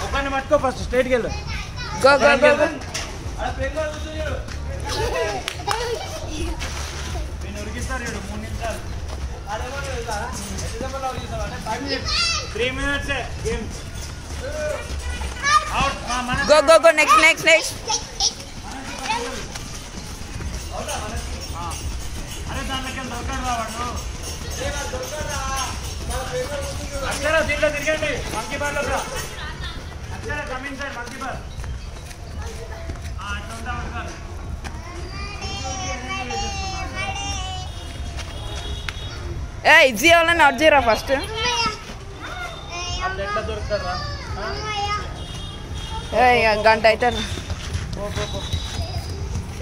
ఒకరిని పట్టుకో ఫస్ట్ స్ట్రైట్కి వెళ్ళు. Go go go go. నేను ఉరికిస్తారు 3 నిమిషాలు. 3 minutes game. Go go go. Next next next. అరే దాంట్లోకి దొరకడు రావాడు. అక్షర దీంట్లో తిరగండి. మంకీ బార్ లో అక్షర కమింగ్ సైడ్ మంకీ బార్. అట్లా ఉంటా ఉంటారు. ఏ ఇజ్జీ వాళ్ళని అవుట్ చేయరా ఫస్ట్. ఎట్లా దొరుకుతారా? గంట అవుతారు.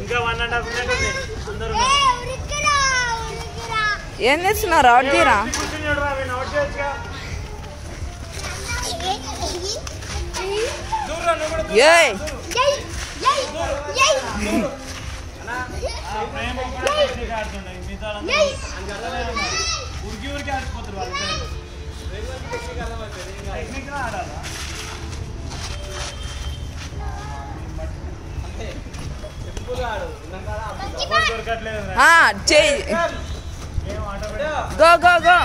ఇంకా 1.5 minutes ఉంది. అందరూ ఏం చేస్తున్నారు? అవుట్ చేయరా? ఉరికి ఊరికి ఆడిపోతారు వాళ్ళు. టెక్నిక్గా ఆడాలా? Go go go.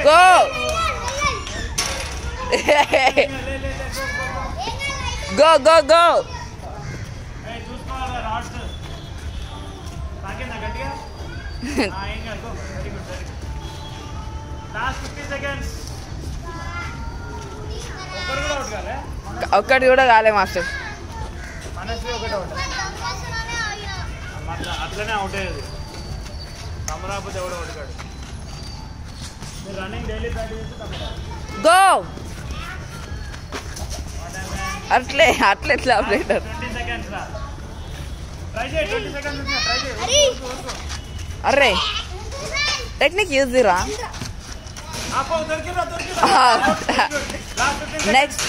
Go. Go go go. ఒక్కటి కూడా కాలే మాస్టర్. అట్లనే అవుట్ అయ్యేది. అమరావతి ఎవడో ఒకటికాడు. మీరు రన్నింగ్ డైలీ ప్రాక్టీస్ చేస్తే గో. అట్లే అట్లే ఎట్లా ఆపరేటర్? 20 seconds రా. ట్రై చేయి. 20 seconds ఉంది. ట్రై చేయి. అరే టెక్నిక్ యూజ్ దిరా. ఆపో దొరికిరా. నెక్స్ట్